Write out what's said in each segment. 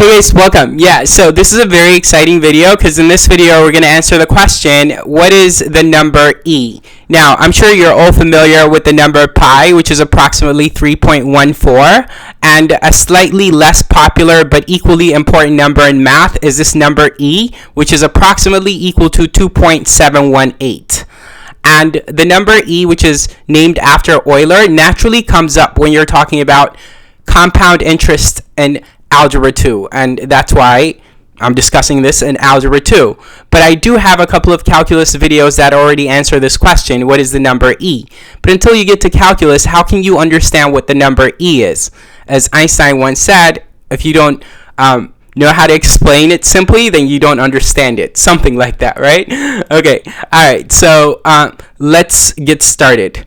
Hey guys, welcome. Yeah, so this is a very exciting video because in this video we're going to answer the question, what is the number E? Now, I'm sure you're all familiar with the number pi, which is approximately 3.14, and a slightly less popular but equally important number in math is this number E, which is approximately equal to 2.718. And the number E, which is named after Euler, naturally comes up when you're talking about compound interest in Algebra 2, and that's why I'm discussing this in Algebra 2. But I do have a couple of calculus videos that already answer this question, what is the number E? But until you get to calculus, how can you understand what the number E is? As Einstein once said, if you don't know how to explain it simply, then you don't understand it. Something like that, right? Okay, alright, so let's get started.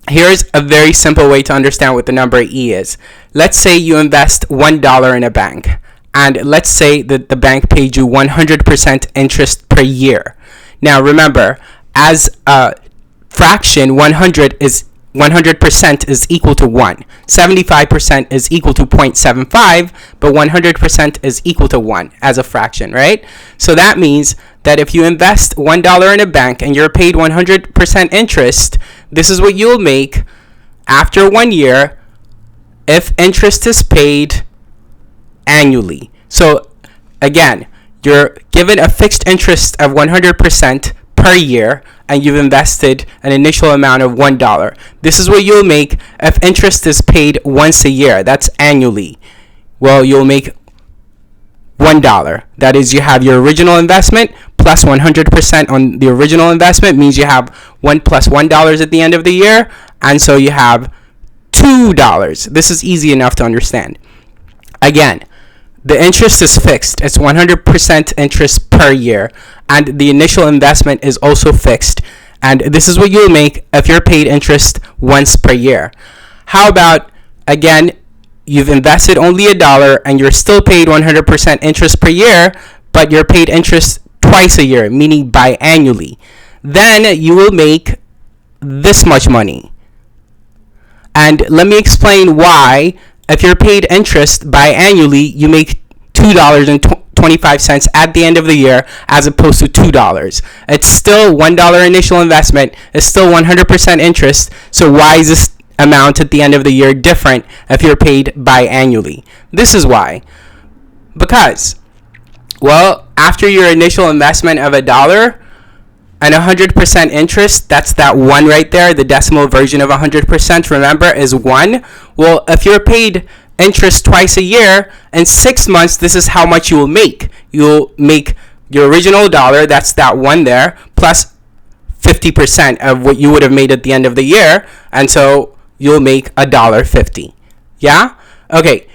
Here's a very simple way to understand what the number E is. Let's say you invest $1 in a bank, and let's say that the bank paid you 100% interest per year. Now remember, as a fraction, 100% is equal to 1. 75% is equal to 0.75, but 100% is equal to 1 as a fraction, right? So that means that if you invest $1 in a bank and you're paid 100% interest, this is what you'll make after 1 year if interest is paid annually. So again, you're given a fixed interest of 100% per year, and you've invested an initial amount of $1. This is what you'll make if interest is paid once a year. That's annually. Well, you'll make $1. That is, you have your original investment plus 100% on the original investment means you have $1 plus $1 at the end of the year, and so you have $2. This is easy enough to understand. Again, the interest is fixed. It's 100% interest per year, and the initial investment is also fixed. And this is what you'll make if you're paid interest once per year. How about, again, you've invested only $1 and you're still paid 100% interest per year, but you're paid interest twice a year, meaning biannually. Then you will make this much money. And let me explain why. If you're paid interest biannually, you make $2.25 at the end of the year as opposed to $2. It's still $1 initial investment. It's still 100% interest. So why is this amount at the end of the year different if you're paid biannually? This is why. Because, well, after your initial investment of $1 and 100% interest, that's that 1 right there. The decimal version of 100%, remember, is 1. Well, if you're paid interest twice a year, in 6 months, this is how much you will make. You'll make your original $1, that's that 1 there, plus 50% of what you would have made at the end of the year, and so you'll make $1.50. Yeah? Okay,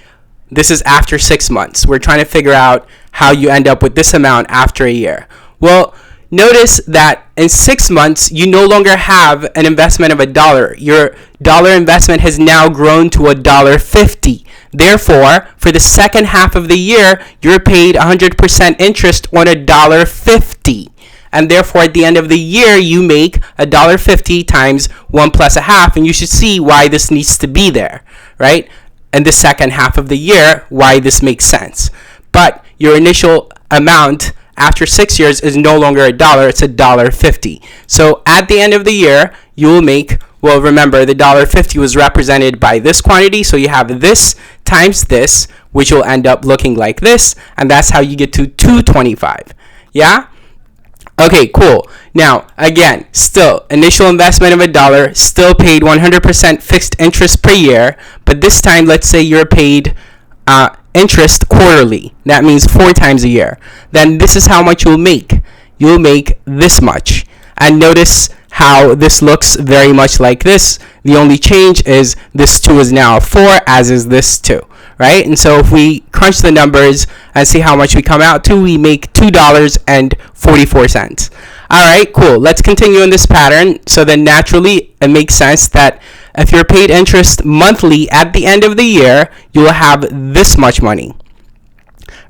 this is after 6 months. We're trying to figure out how you end up with this amount after a year. Well, notice that in 6 months, you no longer have an investment of $1. Your dollar investment has now grown to $1.50. Therefore, for the second half of the year, you're paid 100% interest on $1.50. And therefore, at the end of the year, you make $1.50 times 1 plus a half. And you should see why this needs to be there, right? And the second half of the year, why this makes sense. But your initial amount after 6 years is no longer $1, it's $1.50. So at the end of the year, you will make, well, remember, the $1.50 was represented by this quantity, so you have this times this, which will end up looking like this, and that's how you get to $2.25. Yeah? Okay, cool. Now, again, still, initial investment of $1, still paid 100% fixed interest per year, but this time, let's say you're paid interest quarterly. That means 4 times a year. Then this is how much you'll make. You'll make this much. And notice how this looks very much like this. The only change is this 2 is now a 4, as is this 2. Right? And so if we crunch the numbers and see how much we come out to, we make $2.44. Alright, cool. Let's continue in this pattern. So then naturally, it makes sense that if you're paid interest monthly at the end of the year, you will have this much money,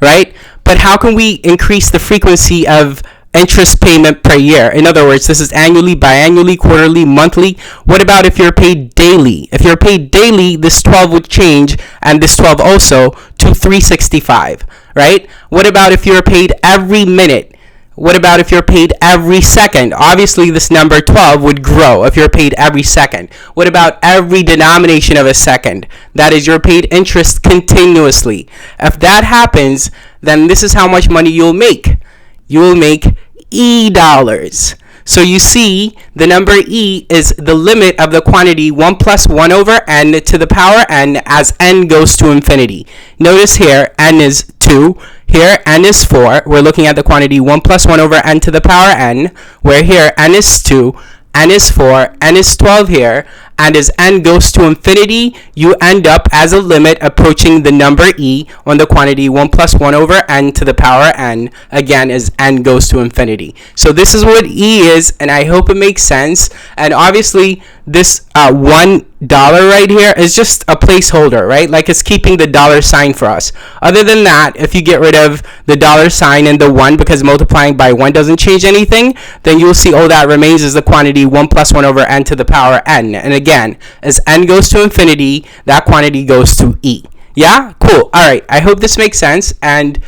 right? But how can we increase the frequency of interest payment per year. In other words, this is annually, biannually, quarterly, monthly. What about if you're paid daily? If you're paid daily, this 12 would change, and this 12 also, to 365, right? What about if you're paid every minute? What about if you're paid every second? Obviously, this number 12 would grow if you're paid every second. What about every denomination of a second? That is, you're paid interest continuously. If that happens, then this is how much money you'll make. You will make E dollars. So you see, the number E is the limit of the quantity 1 plus 1 over n to the power n as n goes to infinity. Notice here, n is 2. Here, n is 4. We're looking at the quantity 1 plus 1 over n to the power n, where here, n is 2, n is 4, n is 12 here, and as n goes to infinity, you end up as a limit approaching the number E on the quantity 1 plus 1 over n to the power n, again, as n goes to infinity. So this is what E is, and I hope it makes sense. And obviously, this $1 right here is just a placeholder, right? Like, it's keeping the dollar sign for us. Other than that, if you get rid of the dollar sign and the 1, because multiplying by 1 doesn't change anything, then you'll see all that remains is the quantity 1 plus 1 over n to the power n. And again, as n goes to infinity, that quantity goes to E. Yeah? Cool. All right. I hope this makes sense. And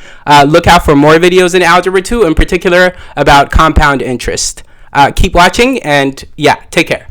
look out for more videos in Algebra 2, in particular about compound interest. Keep watching, and yeah, take care.